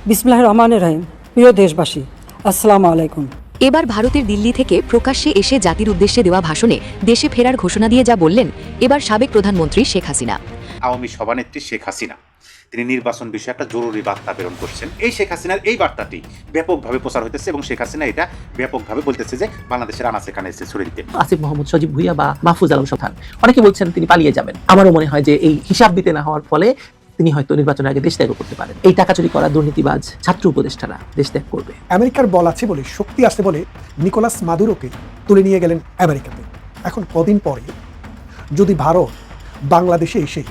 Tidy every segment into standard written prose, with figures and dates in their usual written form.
বিসমিল্লাহির রহমানির রহিম। প্রিয় দেশবাসী, আসসালামু আলাইকুম। এবার ভারতের দিল্লি থেকে প্রকাশ্যে এসে জাতির উদ্দেশ্যে দেওয়া ভাষণে দেশে ফেরার ঘোষণা দিয়ে যা বললেন, এবার সাবেক প্রধানমন্ত্রী শেখ হাসিনা। আওয়ামী সভানেত্রী শেখ হাসিনা তিনি নির্বাচন বিষয়ে একটা জরুরি বার্তা প্রেরণ করছেন। এই শেখ হাসিনার এই বার্তাটি ব্যাপকভাবে প্রচার হইতেছে এবং শেখ হাসিনা এটা ব্যাপকভাবে বলতেছে যে বাংলাদেশের আনাচে কানাচে ছড়িয়ে দিতে। আসিফ মোহাম্মদ, সজীব ভুইয়া বা মাহফুজ আলম সোবহান অনেকে বলছেন তিনি পালিয়ে যাবেন। আমারও মনে হয় যে এই হিসাব দিতে না হওয়ার ফলে তিনি হয়তো নির্বাচনের আগে দেশ ত্যাগ করতে পারেন। এই টাকা চুরি করা দুর্নীতিবাজ ছাত্র উপদেষ্টারা দেশ ত্যাগ করবে। আমেরিকার বল আছে বলে, শক্তি আছে বলে নিকোলাস মাদুরোকে তুলে নিয়ে গেলেন আমেরিকাতে। এখন কদিন পরে যদি ভারত বাংলাদেশে এসে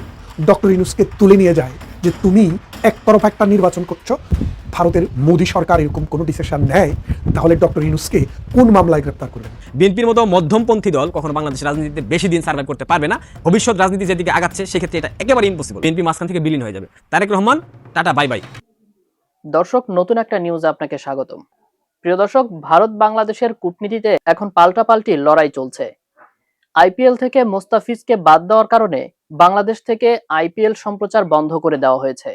ডক্টর ইউনূসকে তুলে নিয়ে যায় যে তুমি একতরফা একটা নির্বাচন করছো, ভারতের মোদী সরকার এরকম কোনো ডিসিশন নেয়, তাহলে ডক্টর ইউনূসকে কোন মামলায় গ্রেপ্তার করবেন? বিএনপির মতো মধ্যমপন্থী দল কখনো বাংলাদেশের রাজনীতিতে বেশি দিন সার্ভাইভ করতে পারবে না। ভবিষ্যৎ রাজনীতি যেদিকে আগাচ্ছে সেক্ষেত্রে এটা একেবারে ইম্পসিবল। বিএনপি মাঝখান থেকে বিলীন হয়ে যাবে। Tarique Rahman, tata, bye bye. দর্শক, নতুন একটা নিউজে আপনাকে স্বাগতম। প্রিয় দর্শক, ভারত বাংলাদেশের কূটনীতিতে এখন পাল্টাপাল্টি লড়াই চলছে। আইপিএল থেকে মোস্তাফিজকে বাদ দেওয়ার কারণে বাংলাদেশ থেকে আইপিএল সম্প্রচার বন্ধ করে দেওয়া হয়েছে।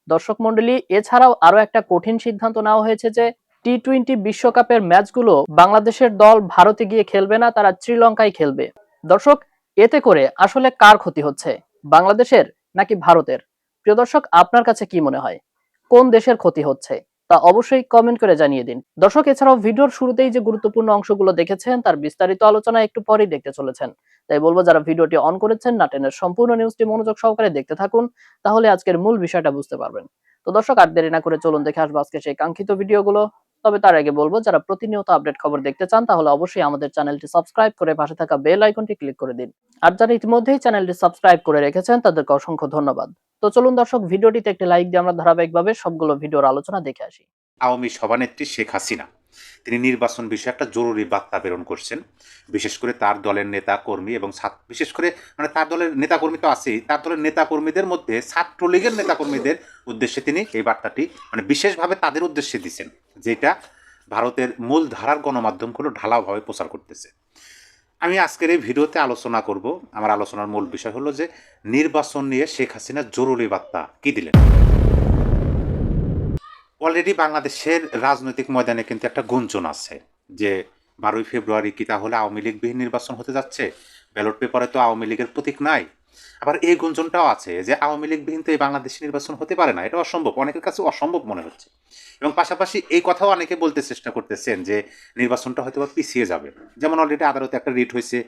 দর্শক মণ্ডলী, এছাড়াও আরো একটা কঠিন সিদ্ধান্ত নেওয়া হয়েছে যে টি-20 বিশ্বকাপের ম্যাচগুলো বাংলাদেশের দল ভারতে গিয়ে খেলবে না, তারা শ্রীলঙ্কায় খেলবে। দর্শক, এতে করে আসলে কার ক্ষতি হচ্ছে, বাংলাদেশের নাকি ভারতের? প্রিয় দর্শক, আপনার কাছে কি মনে হয়, কোন দেশের ক্ষতি হচ্ছে তা অবশ্যই কমেন্ট করে জানিয়ে দিন। দর্শক, এছাড়াও ভিডিওর শুরুতেই যে গুরুত্বপূর্ণ অংশগুলো দেখেছেন তার বিস্তারিত আলোচনা একটু পরেই দেখতে চলেছেন। তাই বলবো, যারা ভিডিওটি অন করেছেন না টেনে সম্পূর্ণ নিউজটি মনোযোগ সহকারে দেখতে থাকুন, তাহলে আজকের মূল বিষয়টা বুঝতে পারবেন। তো দর্শক, আর দেরি না করে চলুন দেখে আসবো আজকে সেই কাঙ্ক্ষিত ভিডিওগুলো। তবে তার আগে বলবো, যারা প্রতিনিয়ত আপডেট খবর দেখতে চান তাহলে অবশ্যই আমাদের চ্যানেলটি সাবস্ক্রাইব করে পাশে থাকা বেল আইকনটি ক্লিক করে দিন। আর যারা ইতিমধ্যেই চ্যানেলটি সাবস্ক্রাইব করে রেখেছেন তাদেরকে অসংখ্য ধন্যবাদ। তো চলুন দর্শক, ভিডিওটিতে একটি লাইক দিয়ে আমরা ধারাবাহিকভাবে সবগুলো ভিডিওর আলোচনা দেখে আসি। আওয়ামী সভানেত্রী শেখ হাসিনা তিনি নির্বাচন বিষয়ে একটা জরুরি বার্তা প্রেরণ করছেন। বিশেষ করে তার দলের নেতা কর্মী এবং বিশেষ করে তার দলের নেতাকর্মী তো আছেই, তার দলের নেতাকর্মীদের মধ্যে ছাত্রলীগের নেতাকর্মীদের উদ্দেশ্যে তিনি এই বার্তাটি বিশেষভাবে তাদের উদ্দেশ্যে দিচ্ছেন, যেটা ভারতের মূল ধারার গণমাধ্যমগুলো ঢালাওভাবে প্রচার করতেছে। আমি আজকের এই ভিডিওতে আলোচনা করব। আমার আলোচনার মূল বিষয় হলো যে নির্বাচন নিয়ে শেখ হাসিনা জরুরি বার্তা কি দিলেন। অলরেডি বাংলাদেশের রাজনৈতিক ময়দানে কিন্তু একটা গুঞ্জন আছে যে 12ই ফেব্রুয়ারি কি তাহলে আওয়ামী লীগবিহীন নির্বাচন হতে যাচ্ছে, ব্যালট পেপারে তো আওয়ামী লীগের প্রতীক নাই। আবার এই গুঞ্জনটাও আছে যে আওয়ামী লীগবিহীন তো এই বাংলাদেশে নির্বাচন হতে পারে না, এটা অসম্ভব, অনেকের কাছে অসম্ভব মনে হচ্ছে। এবং পাশাপাশি এই কথাও অনেকে বলতে চেষ্টা করতেছেন যে নির্বাচনটা হয়তো বা পিছিয়ে যাবে। যেমন অলরেডি আদালতে একটা রিট হয়েছে,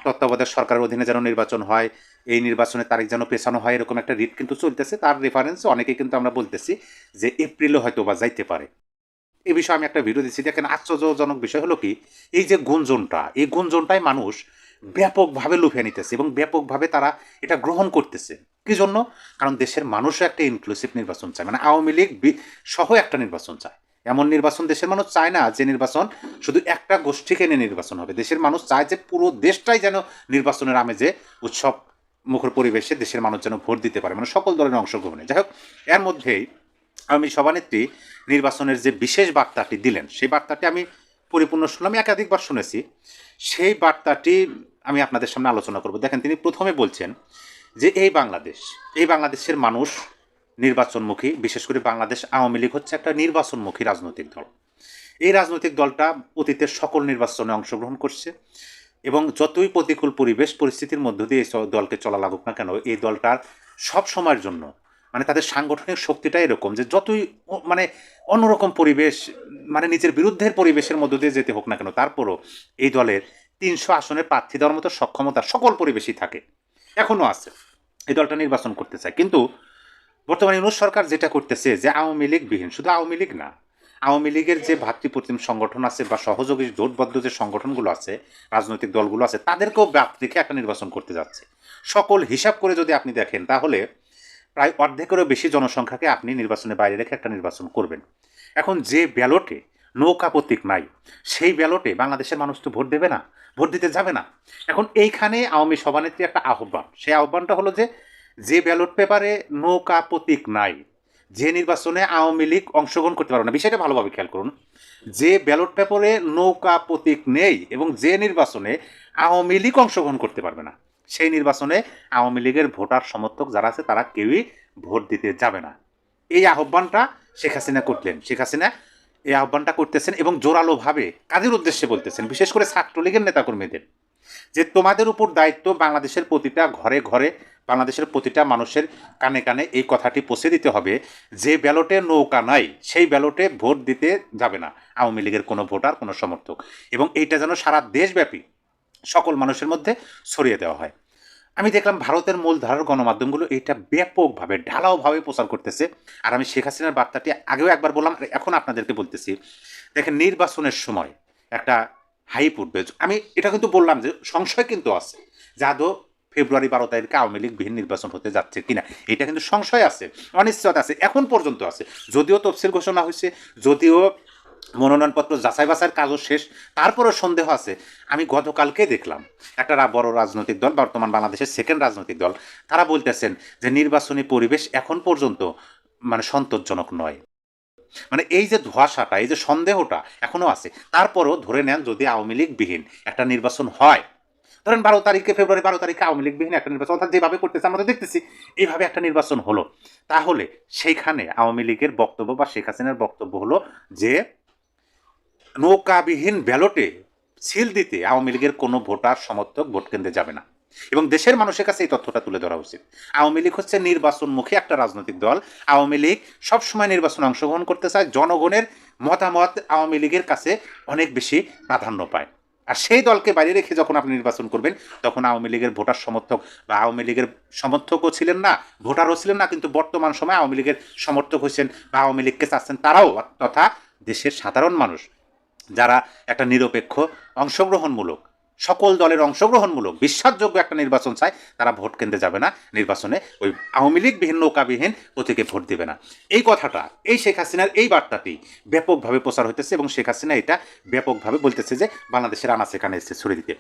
তত্ত্বাবধায়ক সরকারের অধীনে যেন নির্বাচন হয়, এই নির্বাচনের তারিখ যেন পেছানো হয়, এরকম একটা রিট কিন্তু চলতেছে। তার রেফারেন্সে অনেকে কিন্তু আমরা বলতেছি যে এপ্রিলে হয়তো বা যাইতে পারে। এই বিষয়ে আমি একটা ভিডিও দিচ্ছি। দেখেন, আশ্চর্যজনক বিষয় হলো কি, এই যে গুঞ্জনটা, এই গুঞ্জনটাই মানুষ ব্যাপকভাবে লুফে নিতেছে এবং ব্যাপকভাবে তারা এটা গ্রহণ করতেছে। কি জন্য? কারণ দেশের মানুষও একটা ইনক্লুসিভ নির্বাচন চায়, আওয়ামী লীগ সহ একটা নির্বাচন চায়। এমন নির্বাচন দেশের মানুষ চায় না যে নির্বাচন শুধু একটা গোষ্ঠীকে নিয়ে নির্বাচন হবে। দেশের মানুষ চায় যে পুরো দেশটাই যেন নির্বাচনের আমেজে উৎসব মুখর পরিবেশে দেশের মানুষ যেন ভোট দিতে পারে, সকল দলের অংশগ্রহণে। যাই হোক, এর মধ্যেই আমি সভানেত্রী নির্বাচনের যে বিশেষ বার্তাটি দিলেন, সেই বার্তাটি আমি পরিপূর্ণ শুনলাম, একাধিকবার শুনেছি। সেই বার্তাটি আমি আপনাদের সামনে আলোচনা করব। দেখেন, তিনি প্রথমে বলছেন যে এই বাংলাদেশের মানুষ নির্বাচনমুখী, বিশেষ করে বাংলাদেশ আওয়ামী লীগ হচ্ছে একটা নির্বাচনমুখী রাজনৈতিক দল। এই রাজনৈতিক দলটা অতীতের সকল নির্বাচনে অংশগ্রহণ করছে এবং যতই প্রতিকূল পরিস্থিতির মধ্য দিয়ে এই দলকে চলা লাগুক না কেন, এই দলটার সব সময়ের জন্য তাদের সাংগঠনিক শক্তিটা এরকম যে যতই অন্যরকম পরিবেশ, নিজের বিরুদ্ধের পরিবেশের মধ্য দিয়ে যেতে হোক না কেন, তারপরও এই দলের 300 আসনের প্রার্থী দেওয়ার মতো সক্ষমতা সকল পরিবেশই থাকে, এখনও আছে। এই দলটা নির্বাচন করতে চায়, কিন্তু বর্তমানে ইউনূস সরকার যেটা করতেছে যে আওয়ামী লীগবিহীন, শুধু আওয়ামী লীগ না, আওয়ামী লীগের যে ভাতৃপ্রতিম সংগঠন আছে বা সহযোগী জোটবদ্ধ যে সংগঠনগুলো আছে, রাজনৈতিক দলগুলো আছে, তাদেরকেও বাদ রেখে একটা নির্বাচন করতে যাচ্ছে। সকল হিসাব করে যদি আপনি দেখেন, তাহলে প্রায় অর্ধেকেরও বেশি জনসংখ্যাকে আপনি নির্বাচনের বাইরে রেখে একটা নির্বাচন করবেন। এখন যে ব্যালটে নৌকা প্রতীক নাই, সেই ব্যালটে বাংলাদেশের মানুষ তো ভোট দেবে না, ভোট দিতে যাবে না। এখন এইখানে আওয়ামী সভানেত্রী একটা আহ্বান, সেই আহ্বানটা হলো যে ব্যালট পেপারে নৌকা প্রতীক নাই, যে নির্বাচনে আওয়ামী লীগ অংশগ্রহণ করতে পারবে না, বিষয়টা ভালোভাবে খেয়াল করুন, যে ব্যালট পেপারে নৌকা প্রতীক নেই এবং যে নির্বাচনে আওয়ামী লীগ অংশগ্রহণ করতে পারবে না, সেই নির্বাচনে আওয়ামী লীগের ভোটার সমর্থক যারা আছে তারা কেউই ভোট দিতে যাবে না। এই আহ্বানটা শেখ হাসিনা করলেন। শেখ হাসিনা এই আহ্বানটা করতেছেন এবং জোরালোভাবে কাদের উদ্দেশ্যে বলতেছেন, বিশেষ করে ছাত্রলীগের নেতাকর্মীদের, যে তোমাদের উপর দায়িত্ব বাংলাদেশের প্রতিটা ঘরে ঘরে, বাংলাদেশের প্রতিটা মানুষের কানে কানে এই কথাটি পৌঁছে দিতে হবে যে ব্যালটে নৌকা নাই সেই ব্যালটে ভোট দিতে যাবে না আওয়ামী লীগের কোনো ভোটার, কোনো সমর্থক, এবং এইটা যেন সারা দেশব্যাপী সকল মানুষের মধ্যে ছড়িয়ে দেওয়া হয়। আমি দেখলাম ভারতের মূলধারার গণমাধ্যমগুলো এইটা ব্যাপকভাবে ঢালাওভাবে প্রচার করতেছে। আর আমি শেখ হাসিনার বার্তাটি আগেও একবার বললাম, এখন আপনাদেরকে বলতেছি, দেখেন নির্বাচনের সময় একটা হাইপ উঠবে। আমি এটা কিন্তু বললাম যে সংশয় কিন্তু আছে যে আদৌ ফেব্রুয়ারি 12 তারিখে আওয়ামী লীগ বিহীন নির্বাচন হতে যাচ্ছে কিনা, এটা কিন্তু সংশয় আছে, অনিশ্চয়তা আছে, এখন পর্যন্ত আছে। যদিও তফসিল ঘোষণা হয়েছে, যদিও মনোনয়নপত্র যাচাই বাছাইয়ের কাজও শেষ, তারপরেও সন্দেহ আছে। আমি গতকালকে দেখলাম একটা বড় রাজনৈতিক দল, বর্তমান বাংলাদেশের সেকেন্ড রাজনৈতিক দল, তারা বলতেছেন যে নির্বাচনী পরিবেশ এখন পর্যন্ত মানে সন্তোষজনক নয়। মানে এই যে ধোঁয়াশাটা, এই যে সন্দেহটা এখনও আছে। তারপরও ধরে নেন যদি আওয়ামী লীগ বিহীন একটা নির্বাচন হয়, ধরেন 12 তারিখে, ফেব্রুয়ারি 12 তারিখে আওয়ামী লীগ বিহীন একটা নির্বাচন, অর্থাৎ যেভাবে করতেছে আমরা তো দেখতেছি এইভাবে একটা নির্বাচন হলো, তাহলে সেইখানে আওয়ামী লীগের বক্তব্য বা শেখ হাসিনার বক্তব্য হলো যে নৌকাবিহীন ব্যালটে সিল দিতে আওয়ামী লীগের কোনো ভোটার সমর্থক ভোট কেন্দ্রে যাবে না, এবং দেশের মানুষের কাছে এই তথ্যটা তুলে ধরা উচিত। আওয়ামী লীগ হচ্ছে নির্বাচনমুখী একটা রাজনৈতিক দল। আওয়ামী লীগ সবসময় নির্বাচনে অংশগ্রহণ করতে চায়, জনগণের মতামত আওয়ামী লীগের কাছে অনেক বেশি প্রাধান্য পায়। আর সেই দলকে বাইরে রেখে যখন আপনি নির্বাচন করবেন, তখন আওয়ামী লীগের ভোটার সমর্থক বা আওয়ামী লীগের সমর্থকও ছিলেন না, ভোটারও ছিলেন না, কিন্তু বর্তমান সময়ে আওয়ামী লীগের সমর্থক হয়েছেন বা আওয়ামী লীগকে চাচ্ছেন তারাও, তথা দেশের সাধারণ মানুষ যারা একটা নিরপেক্ষ, অংশগ্রহণমূলক, সকল দলের অংশগ্রহণমূলক বিশ্বাসযোগ্য একটা নির্বাচন চায়, তারা ভোট কেন্দ্রে যাবে না, নির্বাচনে ওই আওয়ামী লীগ বিহীন নৌকাবিহীন প্রতীকে ভোট দেবে না। এই কথাটা, এই শেখ হাসিনার এই বার্তাটি ব্যাপকভাবে প্রচার হইতেছে, এবং শেখ হাসিনা এটা ব্যাপকভাবে বলতেছে যে বাংলাদেশের আনাচে কানাচে ছড়িয়ে দিতে।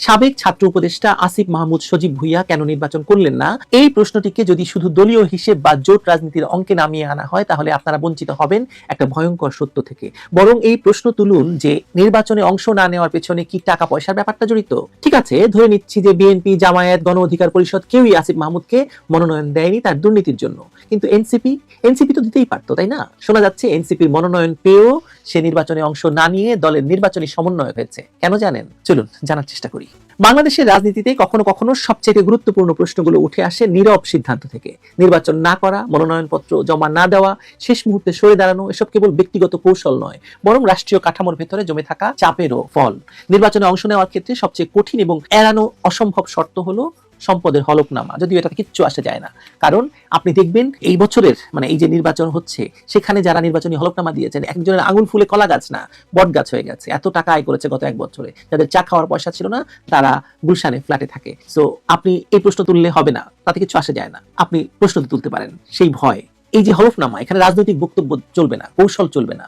সাবেক ছাত্র উপদেষ্টা আসিফ মাহমুদ সজীব ভুইয়া কেন নির্বাচন করলেন না, এই প্রশ্নটিকে যদি শুধু দলীয় হিসেব বা জোট রাজনীতির অঙ্কে নামিয়ে আনা হয়, তাহলে আপনারা বঞ্চিত হবেন একটা ভয়ঙ্কর সত্য থেকে। বরং এই প্রশ্ন তুলুন যে নির্বাচনে অংশ না নেওয়ার পেছনে কি টাকা পয়সার ব্যাপারটা জড়িত? ঠিক আছে, ধরে নিচ্ছি যে বিএনপি, জামায়াত, গণ অধিকার পরিষদ কেউই আসিফ মাহমুদকে মনোনয়ন দেয়নি তার দুর্নীতির জন্য, কিন্তু এনসিপি তো দিতেই পারতো, তাই না? শোনা যাচ্ছে এনসিপির মনোনয়ন পেয়েও সে নির্বাচনে অংশ না নিয়ে দলের নির্বাচনী সমন্বয়ক হয়েছে। কেন জানেন? চলুন জানার চেষ্টা করি। বাংলাদেশের রাজনীতিতে কখনো কখনো সবচেয়ে গুরুত্বপূর্ণ প্রশ্নগুলো উঠে আসে নীরব সিদ্ধান্ত থেকে। নির্বাচন না করা, মনোনয়নপত্র জমা না দেওয়া, শেষ মুহূর্তে সরে দাঁড়ানো, এসব কেবল ব্যক্তিগত কৌশল নয়, বরং রাষ্ট্রীয় কাঠামোর ভেতরে জমে থাকা চাপেরও ফল। নির্বাচনে অংশ নেওয়ার ক্ষেত্রে সবচেয়ে কঠিন এবং এড়ানো অসম্ভব শর্ত হলো সম্পদের হলফনামা, যদিও এটা কিচ্ছু আসে যায় না। কারণ আপনি দেখবেন এই বছরের এই যে নির্বাচন হচ্ছে, সেখানে যারা নির্বাচনী হলফনামা দিয়েছেন, একজনের আঙুল ফুলে কলা গাছ না, বট গাছ হয়ে গেছে। এত টাকা আয় করেছে গত 1 বছরে। যাদের চা খাওয়ার পয়সা ছিল না, তারা গুলশানে ফ্ল্যাটে থাকে। সো আপনি এই প্রশ্ন তুললে হবে না, তাতে কিছু আসে যায় না। আপনি প্রশ্ন তুলতে পারেন সেই ভয়। এই যে হলফনামা, এখানে রাজনৈতিক বক্তব্য চলবে না, কৌশল চলবে না,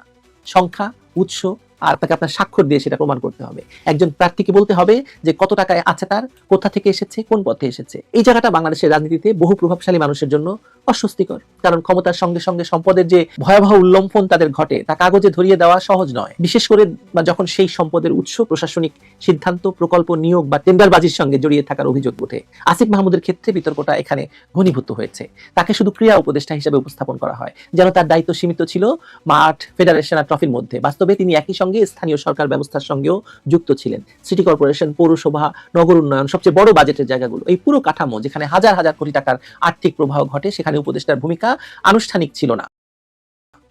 সংখ্যা, উৎস আর তাকে আপনার স্বাক্ষর দিয়ে সেটা প্রমাণ করতে হবে। একজন প্রার্থীকে বলতে হবে যে কত টাকায় আছে তার, কোথা থেকে এসেছে, কোন পথে এসেছে। এই জায়গাটা বাংলাদেশের রাজনীতিতে বহু প্রভাবশালী মানুষের জন্য অস্বস্তিকর, কারণ ক্ষমতার সঙ্গে সঙ্গে সম্পদের যে ভয়াবহ উল্লম্ফন তাদের ঘটে তা কাগজে ধরিয়ে দেওয়া সহজ নয়, বিশেষ করে যখন সেই সম্পদের উৎস প্রশাসনিক সিদ্ধান্ত, প্রকল্প, নিয়োগ বা টেন্ডারবাজির সঙ্গে জড়িয়ে থাকার অভিযোগ ওঠে। আসিফ মাহমুদের ক্ষেত্রে বিতর্কটা এখানে ঘনীভূত হয়েছে। তাকে শুধু ক্রীড়া উপদেষ্টা হিসেবে উপস্থাপন করা হয়, যেন তার দায়িত্ব সীমিত ছিল মাঠ, ফেডারেশন আর ট্রফির মধ্যে। বাস্তবে তিনি একই সঙ্গে স্থানীয় সরকার ব্যবস্থার সঙ্গেও যুক্ত ছিলেন। সিটি কর্পোরেশন, পৌরসভা, নগর উন্নয়ন, সবচেয়ে বড় বাজেটের জায়গাগুলো, এই পুরো কাঠামো যেখানে হাজার হাজার কোটি টাকার আর্থিক প্রবাহ ঘটে, সেখানে উপদেষ্টার ভূমিকা আনুষ্ঠানিক ছিল না।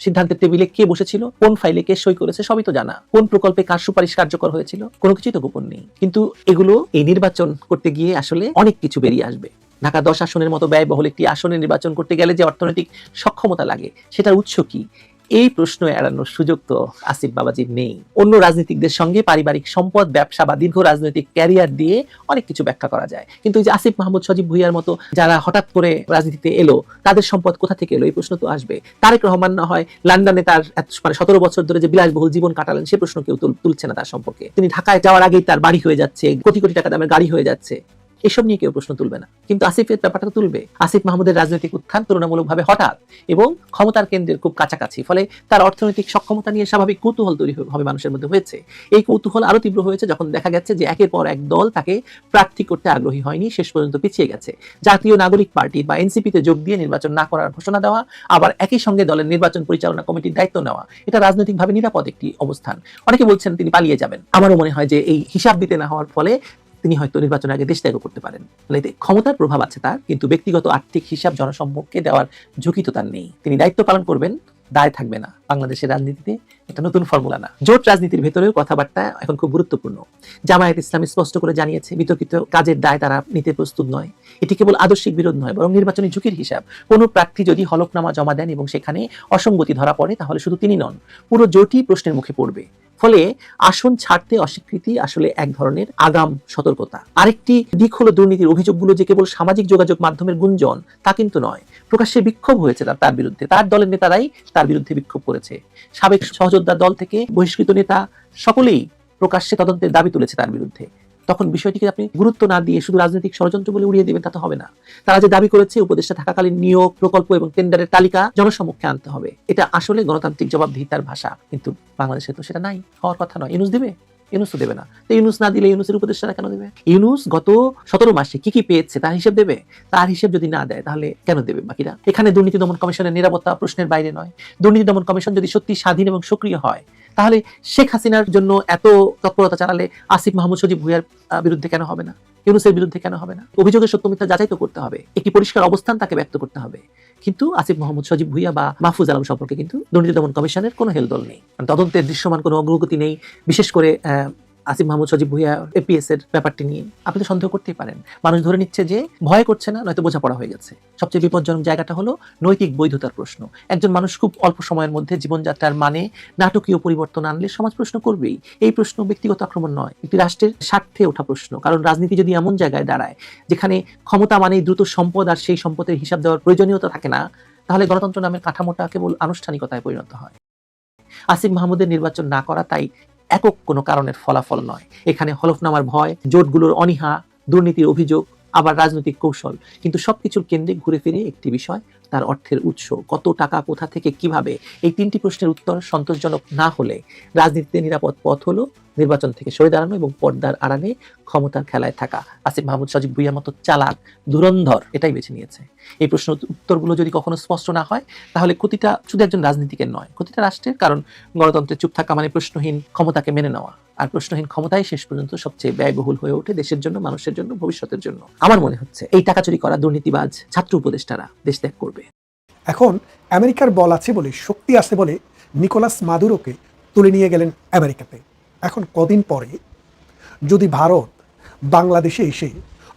সিদ্ধান্তের টেবিলে কে বসেছিল, কোন ফাইলে কে সই করেছে, সবই তো জানা। কোন প্রকল্পে কার সুপারিশ কার্যকর হয়েছিল, কোনো কিছুই তো গোপন নেই। কিন্তু এগুলো এই নির্বাচন করতে গিয়ে আসলে অনেক কিছু বেরিয়ে আসবে। ঢাকা 10 আসনের মতো ব্যয়বহুল একটি আসনে নির্বাচন করতে গেলে যে অর্থনৈতিক সক্ষমতা লাগে, সেটার উৎস কি, এই প্রশ্ন এড়ানোর সুযোগ তো আসিফ বাবাজির নেই। অন্য রাজনীতিকদের সঙ্গে পারিবারিক সম্পদ, ব্যবসা বা দীর্ঘ রাজনৈতিক ক্যারিয়ার দিয়ে অনেক কিছু ব্যাখ্যা করা যায়, কিন্তু এই যে আসিফ মাহমুদ, সজীব ভুইয়ার মতো যারা হঠাৎ করে রাজনীতিতে এলো, তাদের সম্পদ কোথা থেকে এলো, এই প্রশ্ন তো আসবে। তারেক রহমান না হয় লন্ডনে তার 17 বছর ধরে যে বিলাসবহুল জীবন কাটালেন, সে প্রশ্ন কেউ তুলছে না তার সম্পর্কে। তিনি ঢাকায় যাওয়ার আগেই তার বাড়ি হয়ে যাচ্ছে, কোটি কোটি টাকা দামের গাড়ি হয়ে যাচ্ছে। এসব নিয়ে কেউ প্রশ্ন তুলবে না, কিন্তু আসিফের ব্যাপারটা তুলবে। আসিফ মাহমুদের রাজনৈতিক উত্থান তুলনামূলকভাবে হঠাৎ এবং ক্ষমতার কেন্দ্রের খুব কাছাকাছি, ফলে তার অর্থনৈতিক সক্ষমতা নিয়ে স্বাভাবিক কৌতূহল তৈরি হবে মানুষের মধ্যে হয়েছে। এই কৌতূহল আরো তীব্র হয়েছে যখন দেখা গেছে যে একের পর এক দল তাকে প্রার্থী করতে আগ্রহী হয়নি, শেষ পর্যন্ত পিছিয়ে গেছে। জাতীয় নাগরিক পার্টি বা এনসিপিতে যোগ দিয়ে নির্বাচন না করার ঘোষণা দেওয়া, আবার একই সঙ্গে দলের নির্বাচন পরিচালনা কমিটির দায়িত্ব নেওয়া, এটা রাজনৈতিকভাবে নিরাপদ একটি অবস্থান। অনেকে বলছেন তিনি পালিয়ে যাবেন। আমারও মনে হয় যে এই হিসাব দিতে না হওয়ার ফলে তিনি হয়তো নির্বাচনের আগে দেশ ত্যাগ করতে পারেন। এতে ক্ষমতার প্রভাব আছে তার, কিন্তু ব্যক্তিগত আর্থিক হিসাব জনসম্মুখে দেওয়ার ঝুঁকি তো তার নেই। তিনি দায়িত্ব পালন করবেন, দায় থাকবে না। বাংলাদেশের রাজনীতিতে এটা নতুন ফর্মুলা না। জোট রাজনীতির ভেতরেও কথাবার্তা এখন খুব গুরুত্বপূর্ণ। জামায়াত ইসলামী স্পষ্ট করে জানিয়েছে বিতর্কিত কাজের দায় তারা নিতে প্রস্তুত নয়। এটি কেবল আদর্শিক বিরোধ নয়, বরং নির্বাচনী ঝুঁকির হিসাব। কোনো প্রার্থী যদি হলফনামা জমা দেন এবং সেখানে অসঙ্গতি ধরা পড়ে, তাহলে শুধু তিনি নন, পুরো জোটই প্রশ্নের মুখে পড়বে। ফলে আসন ছাড়তে অস্বীকৃতি আসলে এক ধরনের আগাম সতর্কতা। আরেকটি দিক হলো দুর্নীতির অভিযোগগুলো যে কেবল সামাজিক যোগাযোগ মাধ্যমের গুঞ্জন তা কিন্তু নয়। প্রকাশ্যে বিক্ষোভ হয়েছে তার বিরুদ্ধে, তার দলের নেতারাই তার বিরুদ্ধে বিক্ষোভ করেছে। সাবেক সহযোদ্ধা দল থেকে বহিষ্কৃত নেতা সকলেই প্রকাশ্যে তদন্তের দাবি তুলেছে তার বিরুদ্ধে। তখন বিষয়টিকে আপনি গুরুত্ব না দিয়ে শুধু রাজনৈতিক ষড়যন্ত্র বলে উড়িয়ে দেবেন, তা তো হবে না। তারা যে দাবি করেছে উপদেষ্টা থাকাকালীন নিয়োগ, প্রকল্প এবং টেন্ডারের তালিকা জনসম্মুখে আনতে হবে, এটা আসলে গণতান্ত্রিক জবাবদিহিতার ভাষা। কিন্তু বাংলাদেশে তো সেটা নাই, হওয়ার কথা নয়। ইউনূস দেবে? ইউনূস তো দেবে না। তো ইউনূস না দিলে ইউনূসের উপদেষ্টারা কেন দেবে? ইউনূস গত 17 মাসে কি কি পেয়েছে তার হিসেব দেবে? তার হিসেব যদি না দেয় তাহলে কেন দেবে বাকিরা? এখানে দুর্নীতি দমন কমিশনের নিরাপত্তা প্রশ্নের বাইরে নয়। দুর্নীতি দমন কমিশন যদি সত্যি স্বাধীন এবং সক্রিয় হয়, তাহলে শেখ হাসিনার জন্য এত তৎপরতা চালালে আসিফ মাহমুদ সজীব ভুঁইয়ার বিরুদ্ধে কেন হবে না? ইউনূসের বিরুদ্ধে কেন হবে না? অভিযোগের সত্য মিথ্যা যাচাই তো করতে হবে, একটি পরিষ্কার অবস্থান তাকে ব্যক্ত করতে হবে। কিন্তু আসিফ মাহমুদ সজীব ভুঁইয়া বা মাহফুজ আলম সম্পর্কে কিন্তু দুর্নীতি দমন কমিশনের কোনো হেলদোল নেই, তদন্তের দৃশ্যমান কোনো অগ্রগতি নেই। বিশেষ করে আসিফ মাহমুদ সজীব ভুঁইয়া এপিএস এর ব্যাপারটি নিয়ে আপনি তো সন্দেহ করতেই পারেন। মানুষ ধরে নিচ্ছে যে ভয় করছে না, নয়তো বোঝাপড়া হয়ে গেছে। সবচেয়ে বিপজ্জনক জায়গাটা হলো নৈতিক বৈধতার প্রশ্ন। একজন মানুষ খুব অল্প সময়ের মধ্যে জীবনযাত্রার মানে নাটকীয় পরিবর্তন আনলে সমাজ প্রশ্ন করবেই। এই প্রশ্ন ব্যক্তিগত আক্রমণ নয়, একটি রাষ্ট্রের স্বার্থে ওঠা প্রশ্ন। কারণ রাজনীতি যদি এমন জায়গায় দাঁড়ায় যেখানে ক্ষমতা মানেই দ্রুত সম্পদ, আর সেই সম্পদের হিসাব দেওয়ার প্রয়োজনীয়তা থাকে না, তাহলে গণতন্ত্র নামের কাঠামোটা কেবল আনুষ্ঠানিকতায় পরিণত হয়। আসিফ মাহমুদের নির্বাচন না করা তাই একক কোনো কারণের ফলাফল নয়। এখানে হলফনামার ভয়, জোটগুলোর অনীহা, দুর্নীতির অভিযোগ, আবার রাজনৈতিক কৌশল, কিন্তু সবকিছুর কেন্দ্রে ঘুরে ফিরে একটি বিষয়, তার অর্থের উৎস। কত টাকা, কোথা থেকে, কিভাবে? এই তিনটি প্রশ্নের উত্তর সন্তোষজনক না হলে রাজনীতিতে নিরাপদ পথ হলো নির্বাচন থেকে সরে দাঁড়ানো এবং পর্দার আড়ালে ক্ষমতার খেলায় থাকা। আসিফ মাহমুদ সজীব ভুঁইয়ার মতো চালাক, ধুরন্ধর এটাই বেছে নিয়েছে। এই প্রশ্নের উত্তরগুলো যদি কখনো স্পষ্ট না হয়, তাহলে ক্ষতিটা শুধু একজন রাজনীতিকের নয়, ক্ষতিটা রাষ্ট্রের। কারণ গণতন্ত্রে চুপ থাকা মানে প্রশ্নহীন ক্ষমতাকে মেনে নেওয়া, আর প্রশ্নহীন ক্ষমতাই শেষ পর্যন্ত সবচেয়ে ব্যয়বহুল হয়ে ওঠে দেশের জন্য, মানুষের জন্য, ভবিষ্যতের জন্য। আমার মনে হচ্ছে এই টাকা চুরি করা দুর্নীতিবাজ ছাত্র উপদেষ্টারা দেশ ত্যাগ করবে। এখন আমেরিকার বল আছে বলে, শক্তি আছে বলে নিকোলাস মাদুরোকে তুলে নিয়ে গেলেন আমেরিকাতে। এখন কদিন পরে যদি ভারত বাংলাদেশে এসে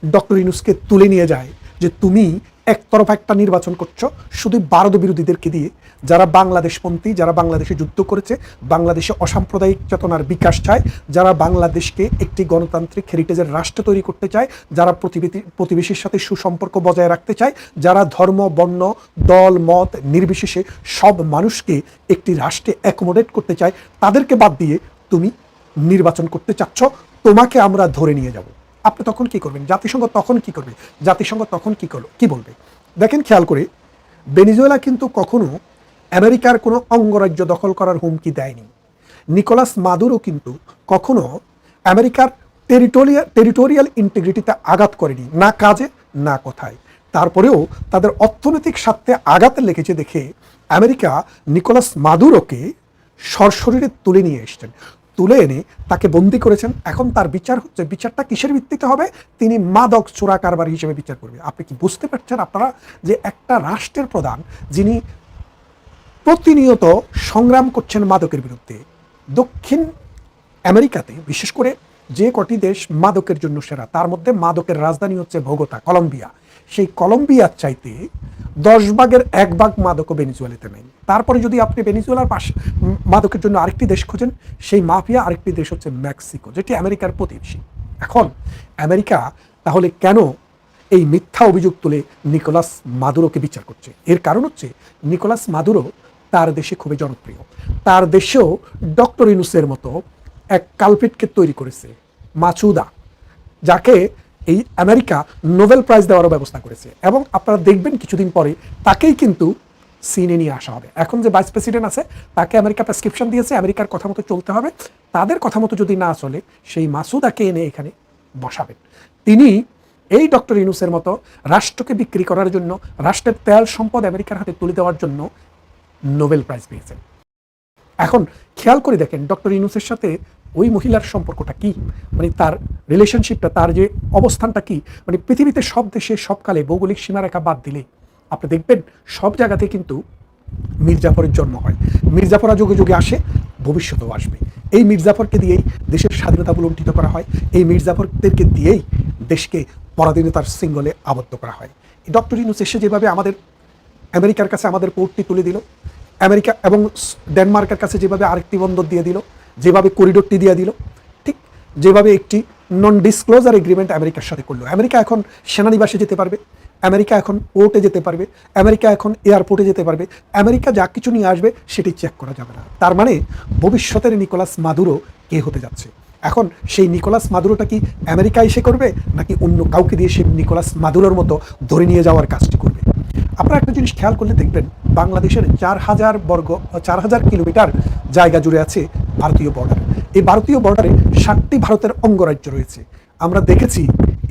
ডক্টর ইউনূসকে তুলে নিয়ে যায় যে তুমি একতরফা একটা নির্বাচন করছো শুধু ভারত বিরোধীদেরকে দিয়ে, যারা বাংলাদেশপন্থী, যারা বাংলাদেশে যুদ্ধ করেছে, বাংলাদেশে অসাম্প্রদায়িক চেতনার বিকাশ চায়, যারা বাংলাদেশকে একটি গণতান্ত্রিক হেরিটেজের রাষ্ট্র তৈরি করতে চায়, যারা প্রতিবেশীর সাথে সুসম্পর্ক বজায় রাখতে চায়, যারা ধর্ম, বর্ণ, দল, মত নির্বিশেষে সব মানুষকে একটি রাষ্ট্রে অ্যাকোমোডেট করতে চায়, তাদেরকে বাদ দিয়ে তুমি নির্বাচন করতে চাচ্ছ, তোমাকে আমরা ধরে নিয়ে যাব। আপনি তখন কি করবেন? জাতিসংঘ তখন কি করবে? জাতিসংঘ তখন কি বলবে? দেখেন, খেয়াল করে, ভেনেজুয়েলা কিন্তু কখনো আমেরিকার কোনো অঙ্গরাজ্য দখল করার হুমকি দেয়নি। নিকোলাস মাদুরো কিন্তু কখনো আমেরিকার টেরিটোরিয়াল ইন্টিগ্রিটিতে আঘাত করেনি, না কাজে না কথায়। তারপরেও তাদের অর্থনৈতিক স্বার্থে আঘাত লেগেছে দেখে আমেরিকা নিকোলাস মাদুরোকে সশরীরে তুলে নিয়ে এসছেন, তুলে এনে তাকে বন্দি করেছেন। এখন তার বিচার হচ্ছে, বিচারটা কিসের ভিত্তিতে হবে? তিনি মাদক চোরা কারবারি হিসেবে বিচার করবে। আপনি কি বুঝতে পারছেন আপনারা যে একটা রাষ্ট্রের প্রধান যিনি প্রতিনিয়ত সংগ্রাম করছেন মাদকের বিরুদ্ধে, দক্ষিণ আমেরিকাতে বিশেষ করে যে কটি দেশ মাদকের জন্য সেরা, তার মধ্যে মাদকের রাজধানী হচ্ছে বোগোতা, কলম্বিয়া। সেই কলম্বিয়ার চাইতে 10 ভাগের 1 ভাগ মাদকও ভেনেজুয়েলাতে নেই। তারপরে যদি আপনি ভেনেজুয়েলার পাশে মাদকের জন্য আরেকটি দেশ খোঁজেন, সেই মাফিয়া আরেকটি দেশ হচ্ছে মেক্সিকো, যেটি আমেরিকার প্রতিবেশী। এখন আমেরিকা তাহলে কেন এই মিথ্যা অভিযোগ তুলে নিকোলাস মাদুরোকে বিচার করছে? এর কারণ হচ্ছে নিকোলাস মাদুরো তার দেশে খুবই জনপ্রিয়। তার দেশেও ডক্টর ইউনূসের মতো এক কালপিটকে তৈরি করেছে, মাচুদা, যাকে এই আমেরিকা নোবেল প্রাইজ দেওয়ারও ব্যবস্থা করেছে, এবং আপনারা দেখবেন কিছুদিন পরে তাকেই কিন্তু সিনে নিয়ে আসা হবে। এখন যে ভাইস প্রেসিডেন্ট আছে তাকে আমেরিকা প্রেসক্রিপশন দিয়েছে, আমেরিকার কথা মতো চলতে হবে। তাদের কথা মতো যদি না চলে সেই মাসুদাকে এনে এখানে বসাবেন। তিনি এই ডক্টর ইউনূসের মতো রাষ্ট্রকে বিক্রি করার জন্য, রাষ্ট্রের তেল সম্পদ আমেরিকার হাতে তুলে দেওয়ার জন্য নোবেল প্রাইজ পেয়েছেন। এখন খেয়াল করে দেখেন ডক্টর ইউনূসের সাথে ওই মহিলার সম্পর্কটা কি, মানে তার রিলেশনশিপটা, তার যে অবস্থানটা কি। মানে পৃথিবীতে সব দেশে সবকালে ভৌগোলিক সীমারেখা বাদ দিলে আপনি দেখবেন সব জায়গাতে কিন্তু মির্জাফরের জন্ম হয়, মির্জাফররা যুগে যুগে আসে, ভবিষ্যতেও আসবে। এই মির্জাফরকে দিয়েই দেশের স্বাধীনতা লুণ্ঠিত করা হয়, এই মির্জাফরদেরকে দিয়েই দেশকে পরাধীনতার সিঙ্গলে আবদ্ধ করা হয়। ডক্টর ইউনূস এসে যেভাবে আমাদের আমেরিকার কাছে আমাদের পোর্টটি তুলে দিল, আমেরিকা এবং ডেনমার্কের কাছে যেভাবে আরেকটি বন্দর দিয়ে দিল, যেভাবে করিডোরটি দিয়ে দিল, ঠিক যেভাবে একটি নন ডিসক্লোজার এগ্রিমেন্ট আমেরিকার সাথে করলো। আমেরিকা এখন সেনানিবাসে যেতে পারবে, আমেরিকা এখন পোর্টে যেতে পারবে, আমেরিকা এখন এয়ারপোর্টে যেতে পারবে, আমেরিকা যা কিছু নিয়ে আসবে সেটি চেক করা যাবে না। তার মানে ভবিষ্যতের নিকোলাস মাদুরো কে হতে যাচ্ছে? এখন সেই নিকোলাস মাদুরোটা কি আমেরিকা এসে করবে, নাকি অন্য কাউকে দিয়ে সেই নিকোলাস মাদুরোর মতো ধরে নিয়ে যাওয়ার কাজটি করবে? আপনারা একটা জিনিস খেয়াল করলে দেখবেন বাংলাদেশের 4,000 কিলোমিটার জায়গা জুড়ে আছে ভারতীয় বর্ডার। এই ভারতীয় বর্ডারে 7টি ভারতের অঙ্গরাজ্য রয়েছে। আমরা দেখেছি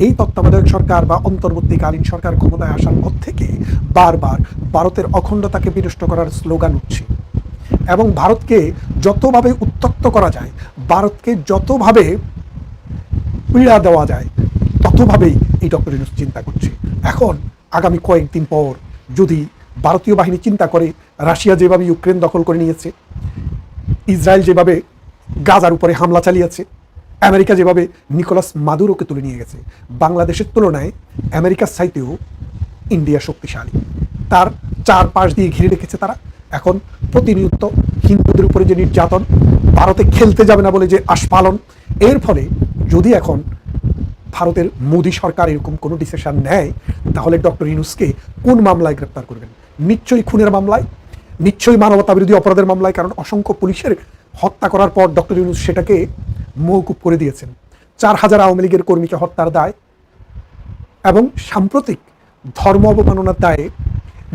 এই তত্ত্বাবধায়ক সরকার বা অন্তর্বর্তীকালীন সরকার ক্ষমতায় আসার পর থেকে বারবার ভারতের অখণ্ডতাকে বিনষ্ট করার স্লোগান উঠছে, এবং ভারতকে যতভাবে উত্তক্ত করা যায়, ভারতকে যতভাবে পীড়া দেওয়া যায়, ততভাবেই এই ডক্টর ইউনূস চিন্তা করছে। এখন আগামী কয়েকদিন পর যদি ভারতীয় বাহিনী চিন্তা করে, রাশিয়া যেভাবে ইউক্রেন দখল করে নিয়েছে, ইসরায়েল যেভাবে গাজার উপরে হামলা চালিয়েছে, আমেরিকা যেভাবে নিকোলাস মাদুরোকে তুলে নিয়ে গেছে, বাংলাদেশের তুলনায় আমেরিকার চাইতেও ইন্ডিয়া শক্তিশালী। তার চারপাশ দিয়ে ঘিরে রেখেছে তারা। এখন প্রতিনিয়ত হিন্দুদের উপরে যে নির্যাতন, ভারতে খেলতে যাবে না বলে যে আস্ফালন, এর ফলে যদি এখন ভারতের মোদী সরকার এরকম কোনো ডিসিশন নেয়, তাহলে ডক্টর ইউনূসকে কোন মামলায় গ্রেপ্তার করবেন? নিশ্চয়ই খুনের মামলায়, নিশ্চয়ই মানবতা বিরোধী অপরাধের মামলায়। কারণ অসংখ্য পুলিশের হত্যা করার পর ডক্টর ইউনূস সেটাকে মওকুফ করে দিয়েছেন। 4,000 আওয়ামী লীগের কর্মীকে হত্যার দায় এবং সাম্প্রতিক ধর্ম অবমাননার দায়ে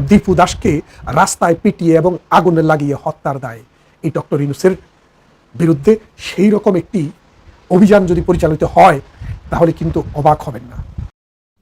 দীপু দাসকে রাস্তায় পিটিয়ে এবং আগুনে লাগিয়ে হত্যার দায় এই ডক্টর ইউনূসের বিরুদ্ধে সেই রকম একটি অভিযান যদি পরিচালিত হয়, তাহলে কিন্তু অবাক হবেন না।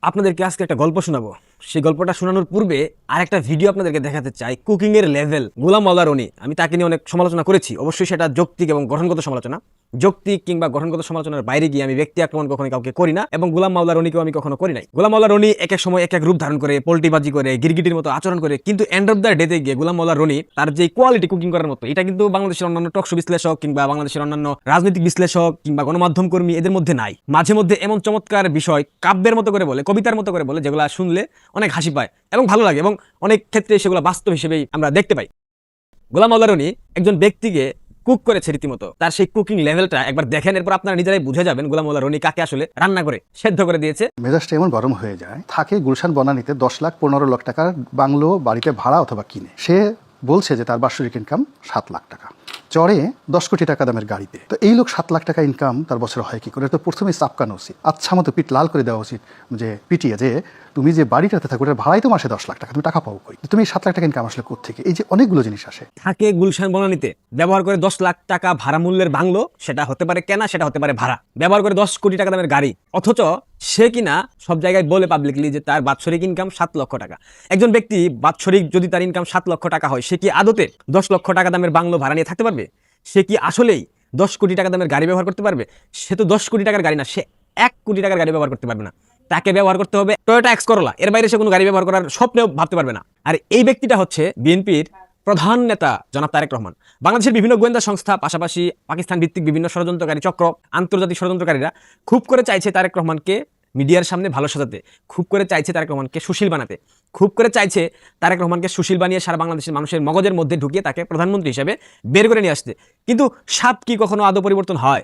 আপনাদেরকে আজকে একটা গল্প শোনাবো। সেই গল্পটা শোনানোর পূর্বে আরেকটা ভিডিও আপনাদেরকে দেখাতে চাই। কুকিং এর লেভেল, গোলাম মাওলা রনি। আমি তাকে নিয়ে অনেক সমালোচনা করেছি, অবশ্যই সেটা যৌক্তিক এবং গঠনগত সমালোচনা। যৌক্তিক কিংবা গঠনগত সমালোচনার বাইরে গিয়ে আমি ব্যক্তি আক্রমণ কখনো কাউকে করি না, এবং গোলাম মাওলা রনিকেও আমি কখনো করি নাই। গোলাম মাওলা রনি এক এক সময় এক এক রূপ ধারণ করে, পোল্টিবাজি করে, গিরগিটির মতো আচরণ করে, কিন্তু এন্ড অফ দ্য ডেতে গিয়ে গোলাম মাওলা রনি তার যে কোয়ালিটি কুকিং করার মতো, এটা কিন্তু বাংলাদেশের অন্যান্য টকশো বিশ্লেষক কিংবা বাংলাদেশের অন্যান্য রাজনৈতিক বিশ্লেষক কিংবা গণমাধ্যম কর্মী এদের মধ্যে নাই। মাঝে মধ্যে এমন চমৎকার বিষয় কাব্যের মতো করে বলে, কবিতার মতো করে বলে, যেগুলো শুনলে অনেক হাসি পায় এবং ভালো লাগে, এবং অনেক ক্ষেত্রে সেগুলো বাস্তব হিসেবেই আমরা দেখতে পাই। গোলাম মাওলা রনি একজন ব্যক্তিকে কুক করেছে রীতিমতো, তার সেই কুকিং লেভেলটা একবার দেখেন, এরপর আপনারা নিজেরাই বুঝে যাবেন গোলাম মাওলা রনি কাকে আসলে রান্না করে সেদ্ধ করে দিয়েছে। মেজাজটা এমন গরম হয়ে যায়, থাকে গুলশান বনানীতে 10,15,00,000 টাকার বাংলো বাড়িতে ভাড়া অথবা কিনে, সে বলছে যে তার বাৎসরিক ইনকাম 7 লাখ টাকা, চড়ে 10 কোটি টাকা দামের গাড়িতে। তো এই লোক 7 লাখ টাকা ইনকাম তার বছর হয় কি করে? তো প্রথমেই চাপকানো উচিত, আচ্ছা মতো পিঠ লাল করে দেওয়া উচিত, যে পিটিয়ে যে তুমি যে বাড়িটাতে থাকো ওটার ভাড়াই তো মাসে 10 লাখ টাকা, তুমি টাকা পাবো কই? তুমি 7 লাখ টাকা ইনকাম আসলে কোত্থেকে? এই যে অনেকগুলো জিনিস আসে। থাকে গুলশান বনানীতে, ব্যবহার করে 10 লাখ টাকা ভাড়া মূল্যের বাংলো, সেটা হতে পারে কেনা, সেটা হতে পারে ভাড়া, ব্যবহার করে 10 কোটি টাকা দামের গাড়ি, অথচ সে কিনা সব জায়গায় বলে পাবলিকলি যে তার বাৎসরিক ইনকাম 7 লক্ষ টাকা। একজন ব্যক্তি বাৎসরিক যদি তার ইনকাম 7 লক্ষ টাকা হয়, সে কি আদতে 10 লক্ষ টাকা দামের বাংলো ভাড়া নিয়ে থাকতে পারবে? সে কি আসলেই 10 কোটি টাকা দামের গাড়ি ব্যবহার করতে পারবে? সে তো 10 কোটি টাকার গাড়ি না, সে 1 কোটি টাকার গাড়ি ব্যবহার করতে পারবে না। তাকে ব্যবহার করতে হবে টয়োটা এক্স করোলা, এর বাইরে সে কোনো গাড়ি ব্যবহার করার স্বপ্নেও ভাবতে পারবে না। আর এই ব্যক্তিটা হচ্ছে বিএনপির প্রধান নেতা জনাব তারেক রহমান। বাংলাদেশের বিভিন্ন গোয়েন্দা সংস্থা, পাশাপাশি পাকিস্তান ভিত্তিক বিভিন্ন ষড়যন্ত্রকারী চক্র, আন্তর্জাতিক ষড়যন্ত্রকারীরা খুব করে চাইছে তারেক রহমানকে মিডিয়ার সামনে ভালো সাজাতে, খুব করে চাইছে তারেক রহমানকে সুশীল বানাতে, খুব করে চাইছে তারেক রহমানকে সুশীল বানিয়ে সারা বাংলাদেশের মানুষের মগজের মধ্যে ঢুকিয়ে তাকে প্রধানমন্ত্রী হিসেবে বের করে নিয়ে আসতে। কিন্তু সাপ কি কখনো আদৌ পরিবর্তন হয়?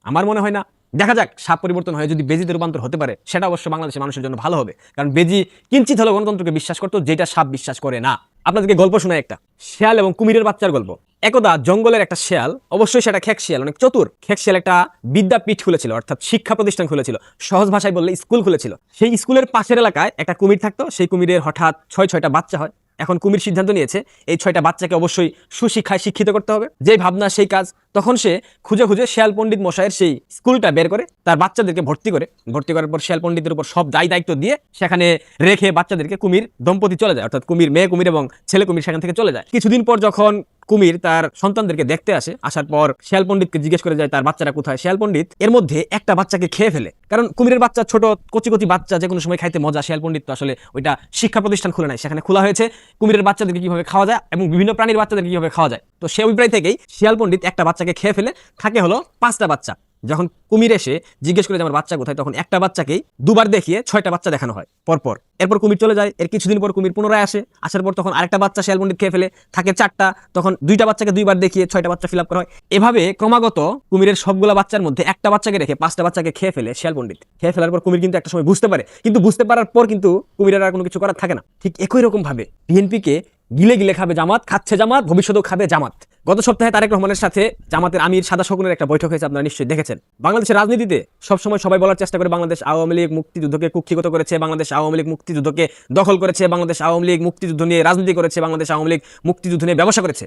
আমার মনে হয় না। দেখা যাক, সাপ পরিবর্তন হয়ে যদি বেজিতে রূপান্তর হতে পারে, সেটা অবশ্য বাংলাদেশের মানুষের জন্য ভালো হবে। কারণ বেজি কিঞ্চিত হলেও গণতন্ত্রকে বিশ্বাস করতো, যেটা সাপ বিশ্বাস করে না। আপনাদেরকে গল্প শোনায় একটা, শেয়াল এবং কুমিরের বাচ্চার গল্প। একদা জঙ্গলের একটা শিয়াল, অবশ্যই সেটা খেক শিয়াল, অনেক চতুর খেক শিয়াল, একটা বিদ্যাপীঠ খুলেছিল, অর্থাৎ শিক্ষা প্রতিষ্ঠান খুলেছিল, সহজ ভাষায় বললে স্কুল খুলেছিল। সেই স্কুলের পাশের এলাকায় একটা কুমির থাকতো। সেই কুমিরের হঠাৎ 6টা বাচ্চা হয়। এখন কুমির সিদ্ধান্ত নিয়েছে এই 6টা বাচ্চাকে অবশ্যই সুশিক্ষায় শিক্ষিত করতে হবে। যে ভাবনা সেই কাজ। তখন সে খুঁজে খুঁজে শিয়াল পণ্ডিত মশাইয়ের সেই স্কুলটা বের করে তার বাচ্চাদেরকে ভর্তি করার পর শিয়াল পণ্ডিতের উপর সব দায়িত্ব দিয়ে সেখানে রেখে বাচ্চাদেরকে কুমির দম্পতি চলে যায়, অর্থাৎ কুমির, মেয়ে কুমির এবং ছেলে কুমির সেখান থেকে চলে যায়। কিছুদিন পর যখন কুমির তার সন্তানদেরকে দেখতে আসে, আসার পর শিয়াল পণ্ডিতকে জিজ্ঞেস করে যায় তার বাচ্চারা কোথায়। শিয়াল পণ্ডিত এর মধ্যে একটা বাচ্চাকে খেয়ে ফেলে। কারণ কুমিরের বাচ্চা ছোট কচি কচি বাচ্চা, যে কোনো সময় খাইতে মজা। শিয়াল পণ্ডিত তো আসলে ওইটা শিক্ষা প্রতিষ্ঠান খুলে নাই, সেখানে খোলা হয়েছে কুমিরের বাচ্চাদেরকে কিভাবে খাওয়া যায় এবং বিভিন্ন প্রাণীর বাচ্চাদেরকে কিভাবে খাওয়া যায়। তো সে অভিপ্রায় থেকেই শিয়াল পণ্ডিত একটা বাচ্চাকে খেয়ে ফেলে। থাকে হলো 5টা বাচ্চা। যখন কুমির এসে জিজ্ঞেস করে যে আমার বাচ্চা কোথায়, তখন একটা বাচ্চাকেই দুবার দেখিয়ে 6টা বাচ্চা দেখানো হয় পরপর। এরপর কুমির চলে যায়। এর কিছুদিন পর কুমির পুনরায় আসে। আসার পর তখন আরেকটা বাচ্চা শিয়াল পণ্ডিত খেয়ে ফেলে। থাকে 4টা। তখন 2টা বাচ্চাকে 2বার দেখিয়ে 6টা বাচ্চা ফিল আপ করা হয়। এভাবে ক্রমাগত কুমিরের সবগুলা বাচ্চার মধ্যে একটা বাচ্চাকে রেখে 5টা বাচ্চাকে খেয়ে ফেলে শিয়াল পণ্ডিত। খেয়ে ফেলার পর কুমির কিন্তু একটা সময় বুঝতে পারে, কিন্তু বুঝতে পারার পর কিন্তু কুমিরের আর কোনো কিছু করার থাকে না। ঠিক একই রকম ভাবে বিএনপিকে গিলে গিলে খাবে জামাত, খাচ্ছে জামাত, ভবিষ্যতেও খাবে জামাত। গত সপ্তাহে তারেক রহমানের সাথে জামাতের আমির সাদা শকুনের একটা বৈঠক হয়েছে, আপনারা নিশ্চয়ই দেখেছেন। বাংলাদেশের রাজনীতিতে সবসময় সবাই বলার চেষ্টা করে বাংলাদেশ আওয়ামী লীগ মুক্তিযুদ্ধকে কুক্ষিগত করেছে, বাংলাদেশ আওয়ামী লীগ মুক্তিযুদ্ধকে দখল করেছে, বাংলাদেশ আওয়ামী লীগ মুক্তিযুদ্ধ নিয়ে রাজনীতি করেছে, বাংলাদেশ আওয়ামী লীগ মুক্তিযুদ্ধ নিয়ে ব্যবসা করেছে।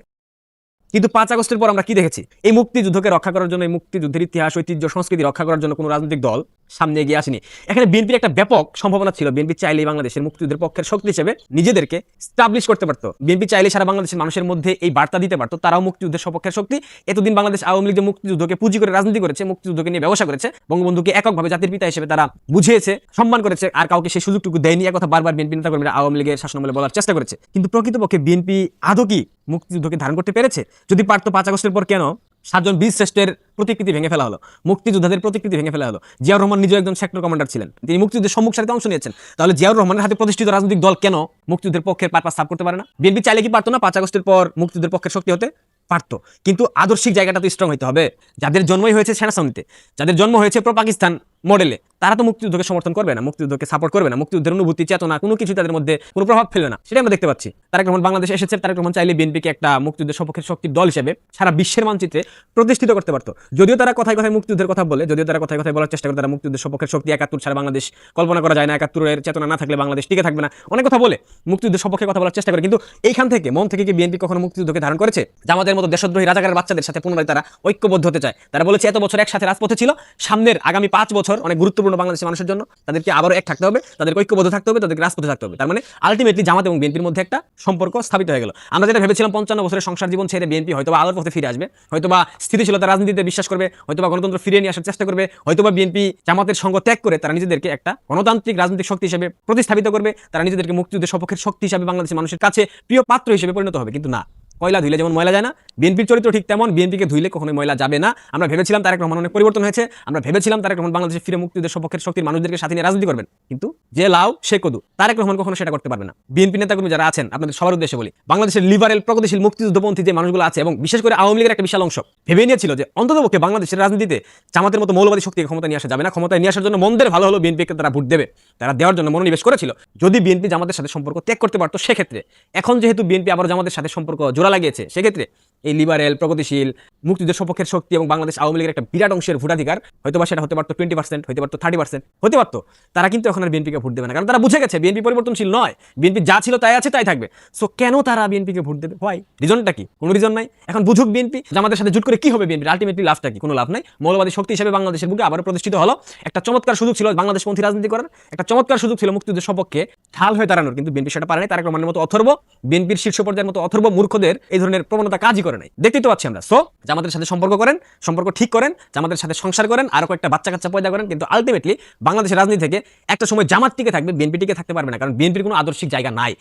কিন্তু 5 আগস্টের পর আমরা কি দেখেছি? এই মুক্তিযুদ্ধকে রক্ষা করার জন্য, এই মুক্তিযুদ্ধের ইতিহাস, ঐতিহ্য, সংস্কৃতি রক্ষা করার জন্য কোনো রাজনৈতিক দল সামনে এগিয়ে আসেনি। এখানে বিএনপির একটা ব্যাপক সম্ভাবনা ছিল। বিএনপি চাইলেই বাংলাদেশের মুক্তিযুদ্ধের পক্ষের শক্তি হিসেবে নিজেদেরকে স্টাবলিশ করতে পারত। বিএনপি চাইলে সারা বাংলাদেশের মানুষের মধ্যে এই বার্তা দিতে পারত তারাও মুক্তিযুদ্ধের সপক্ষের শক্তি। এতদিন বাংলাদেশ আওয়ামী লীগ যে মুক্তিযুদ্ধকে পুঁজি করে রাজনীতি করেছে, মুক্তিযুদ্ধকে নিয়ে ব্যবসা করেছে, বঙ্গবন্ধুকে এককভাবে জাতির পিতা হিসেবে তারা বুঝিয়েছে, সম্মান করেছে, আর কাউকে সেই সুযোগটুকু দেয়নি। একথা বারবার বিএনপি নেতাকর্মীরা আওয়ামী লীগের শাসনামলে বলার চেষ্টা করেছে। কিন্তু প্রকৃতপক্ষে বিএনপি আদৌ কি মুক্তিযুদ্ধকে ধারণ করতে পেরেছে? যদি পারতো, 5 আগস্টের পর কেন 7 জন বীর শ্রেষ্ঠের প্রতিকৃতি ভেঙে ফেলা হলো, মুক্তিযোদ্ধাদের প্রতিকৃতি ভেঙে ফেলা হলো? জিয়াউর রহমান নিজেও একজন সেক্টর কমান্ডার ছিলেন, তিনি মুক্তিযুদ্ধের সম্মুখ সারিতে অংশ নিয়েছেন। তাহলে জিয়াউর রহমানের হাতে প্রতিষ্ঠিত রাজনৈতিক দল কেন মুক্তিযুদ্ধের পক্ষের পারপাস সাফ করতে পারে না? বিএনপি চাইলে কি পারতো না 5 আগস্টের পর মুক্তিযুদ্ধের পক্ষের শক্তি হতে? পারতো, কিন্তু আদর্শিক জায়গাটা তো স্ট্রং হইতে হবে। যাদের জন্মই হয়েছে সেনাসামরিতে, যাদের জন্ম হয়েছে প্রো পাকিস্তান মডেলে, তারা তো মুক্তিযুদ্ধকে সমর্থন করবে না, মুক্তিযুদ্ধকে সাপোর্ট করবে না, মুক্তিযুদ্ধের অনুভূতি, চেতনা কোনো কিছু তাদের মধ্যে কোনো প্রভাব ফেলবে না। সেটা আমরা দেখতে পাচ্ছি। তারেক রহমান বাংলাদেশে এসেছে, তারেক রহমান চাইলে বিএনপিকে একটা মুক্তিযুদ্ধের সপক্ষের শক্তির দল হিসেবে সারা বিশ্বের মানচিত্রে প্রতিষ্ঠিত করতে পারতো। যদিও তারা কথায় কথায় মুক্তিযুদ্ধের কথা বলে, যদিও তারা কথায় কথায় বলার চেষ্টা করে তারা মুক্তিযুদ্ধের সপক্ষের শক্তি, 71 ছাড়া বাংলাদেশ কল্পনা করা যায় না, 71-এর চেতনা না থাকলে বাংলাদেশ টিকে থাকবে না, অনেক কথা বলে মুক্তিযুদ্ধের সপক্ষে কথা বলার চেষ্টা করে। কিন্তু এইখান থেকে, মন থেকে কি বিএনপি কখনো মুক্তিযুদ্ধকে ধারণ করেছে? জামাতের মতো দেশদ্রোহী রাজাকারের বাচ্চাদের সাথে পুনরায় তারা ঐক্যবদ্ধ হতে চায়। তারা বলেছে এত বছর একসাথে রাজপথে ছিল, সামনের আগামী 5 বছর অনেক গুরুত্বপূর্ণ বাংলাদেশের মানুষের জন্য, তাদেরকে আবারও এক থাকতে হবে, তাদেরকে ঐক্যবদ্ধ থাকতে হবে, তাদেরকে রাজপথে থাকতে হবে। তার মানে আলটিমেটলি জামাত এবং বিএনপির মধ্যে একটা সম্পর্ক স্থাপিত হয়ে গেল। আমরা যেটা ভেবেছিলাম 55 বছরের সংসার জীবন ছেড়ে বিএনপি হয়তোবা আলোর পথে ফিরে আসবে, হয়তোবা স্থিতিশীলতা রাজনীতিতে বিশ্বাস করবে, হয়তোবা গণতন্ত্র ফিরিয়ে নিয়ে আসার চেষ্টা করবে, হয়তোবা বিএনপি জামাতের সঙ্গ ত্যাগ করে তারা নিজেদেরকে একটা গণতান্ত্রিক রাজনৈতিক শক্তি হিসেবে প্রতিস্থাপিত করবে, তারা নিজেদেরকে মুক্তিযুদ্ধের সপক্ষের শক্তি হিসেবে বাংলাদেশের মানুষের কাছে প্রিয় পাত্র হিসেবে পরিণত হবে। কিন্তু না, কয়লা ধুইলে যেমন ময়লা যায় না, বিএনপির চরিত্র ঠিক তেমন, বিএনপিকে ধুইলে কখনোই ময়লা যাবে না। আমরা ভেবেছিলাম তারেক রহমান অনেক পরিবর্তন হয়েছে, আমরা ভেবেছিলাম তারেক রহমান বাংলাদেশে ফিরে মুক্তিযুদ্ধের সপক্ষের শক্তির মানুষদেরকে সাথে নিয়ে রাজনীতি করবেন, কিন্তু যে লাউ সে কদু, তারেক রহমান কখনো সেটা করতে পারবে না। বিএনপি নেতাকর্মী যারা আছেন, আপনাদের সবার উদ্দেশ্যে বলি, বাংলাদেশের লিবারেল প্রগতিশীল মুক্তিযুদ্ধপন্থী যে মানুষগুলো আছে, এবং বিশেষ করে আওয়ামী লীগের একটা বিশাল অংশ ভেবে নিয়েছিল যে অন্ততপক্ষে বাংলাদেশের রাজনীতিতে জামাতের মতো মৌলবাদী শক্তিকে ক্ষমতা নিয়ে আসা যাবে না, ক্ষমতায় নিয়ে আসার জন্য মন্দের ভালো হলো বিএনপিকে তারা ভোট দেবে, তারা দেওয়ার জন্য মনোনিবেশ করেছিল। যদি বিএনপি জামাতের সাথে সম্পর্ক ত্যাগ করতে পারতো, সেক্ষেত্রে এখন যেহেতু বিএনপি আবার জামাতের সাথে সম্পর্ক জোড়া লাগিয়েছে, সেক্ষেত্রে এই লিবারেল প্রগতিশীল মুক্তিযুদ্ধের সপক্ষের শক্তি এবং বাংলাদেশ আওয়ামী লীগের একটা বিরাট অংশের ভোটাধিকার, হয়তো বা সেটা হতে পারতো 20%, হতে পারতো 30%, হতে পারতো, তারা কিন্তু এখন আর বিএনপিকে ভোট দেবে না, কারণ তারা বুঝে গেছে বিএনপি পরিবর্তনশীল নয়, বিএনপি যা ছিল তাই আছে তাই থাকবে। সো কেন তারা বিএনপিকে ভোট দেবে? হয় রিজনটা কি? কোনো রিজন নাই। এখন বুঝুক বিএনপি, জামাতের সাথে জুট করে কি হবে বিএনপির, আলটিমেটলি লাভটা কি? কোনো লাভ নাই। মৌলবাদী শক্তি হিসেবে বাংলাদেশের বুকে আবারও প্রতিষ্ঠিত হলো, একটা চমৎকার সুযোগ ছিল বাংলাদেশপন্থী রাজনীতি করার, একটা চমৎকার সুযোগ ছিল মুক্তিযুদ্ধের সপক্ষে ঢাল হয়ে দাঁড়ানোর, কিন্তু বিএনপি সেটা পারে নাই। তারেক রহমানের মতো অথর্ব, বিএনপির শীর্ষ পর্যায়ের মতো অথর্ব মূর্খদের এই ধরনের প্রবণতা কাজই করে নাই, দেখতেই তো পাচ্ছি আমরা। সো জামাতের সাথে সম্পর্ক করেন, সম্পর্ক ঠিক করেন, জামাতের সাথে সংসার করেন, আরো কয়েকটা বাচ্চা কাচ্চা পয়দা করেন, কিন্তু আলটিমেটলি বাংলাদেশের রাজনীতি থেকে একটা সময় জামাত টিকে থাকবে, বিএনপি টিকে থাকতে পারবে না, কারণ বিএনপির কোনো আদর্শিক জায়গা নাই।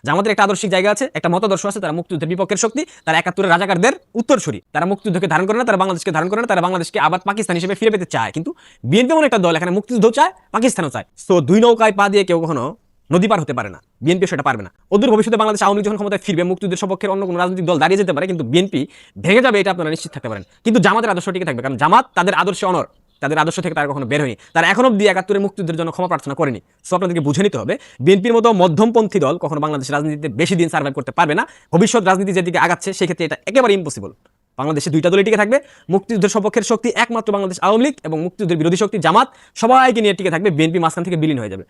জামাতের একটা আদর্শিক জায়গা আছে, একটা মতাদর্শ আছে, তারা মুক্তিযুদ্ধের বিপক্ষের শক্তি, তারা 71-এর রাজাকারদের উত্তরসূরি, তারা মুক্তিযুদ্ধকে ধারণ করে না, তারা বাংলাদেশকে ধারণ করে না, তারা বাংলাদেশকে আবার পাকিস্তান হিসেবে ফিরে পেতে চায়। কিন্তু বিএনপি এমন একটা দল এখানে মুক্তিযুদ্ধ চায়, পাকিস্তানও চায়। সো দুই নৌকায় পা দিয়ে কেউ কখনো নদী পার হতে পারে না, বিএনপি সেটা পারবে না। অদূর ভবিষ্যতে বাংলাদেশ আওয়ামী লীগ যখন ক্ষমতায় ফিরবে, মুক্তিযুদ্ধের সপক্ষের অন্য কোনো রাজনৈতিক দল দাঁড়িয়ে যেতে পারে, কিন্তু বিএনপি ভেঙে যাবে, এটা আপনারা নিশ্চিত থাকতে পারেন। কিন্তু জামাতের আদর্শ টিকে থাকবে, কারণ জামাত তাদের আদর্শে অনর, তাদের আদর্শ থেকে তারা কখনো বের হয়নি, তারা এখন অব্দি ৭১ মুক্তিযুদ্ধের জন্য ক্ষমা প্রার্থনা করেনি। সো আপনাদেরকে বুঝে নিতে হবে বিএনপির মতো মধ্যমপন্থী দল কখনো বাংলাদেশের রাজনীতিতে বেশি দিন সার্ভাইভ করতে পারবে না। ভবিষ্যৎ রাজনীতি যেদিকে আগাচ্ছে সেক্ষেত্রে এটা একেবারে ইম্পসিবল। বাংলাদেশে দুইটা দলই টিকে থাকবে, মুক্তিযুদ্ধের সপক্ষের শক্তি একমাত্র বাংলাদেশ আওয়ামী লীগ এবং মুক্তিযুদ্ধের বিরোধী শক্তি জামাত, সবাইকে নিয়ে টিকে থাকবে, বিএনপি মাঝখান থেকে বিলীন হয়ে যাবে।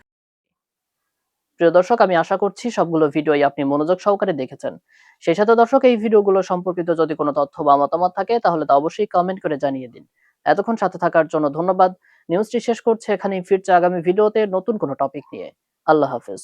প্রিয় দর্শক, আমি আশা করছি সবগুলো ভিডিওই আপনি মনোযোগ সহকারে দেখেছেন। সেই সাথে দর্শক, এই ভিডিওগুলো সম্পর্কিত যদি কোনো তথ্য বা মতামত থাকে তাহলে তা অবশ্যই কমেন্ট করে জানিয়ে দিন। এতক্ষণ সাথে থাকার জন্য ধন্যবাদ। নিউজটি শেষ করছে এখানেই, ফিরছে আগামী ভিডিওতে নতুন কোনো টপিক নিয়ে। আল্লাহ হাফেজ।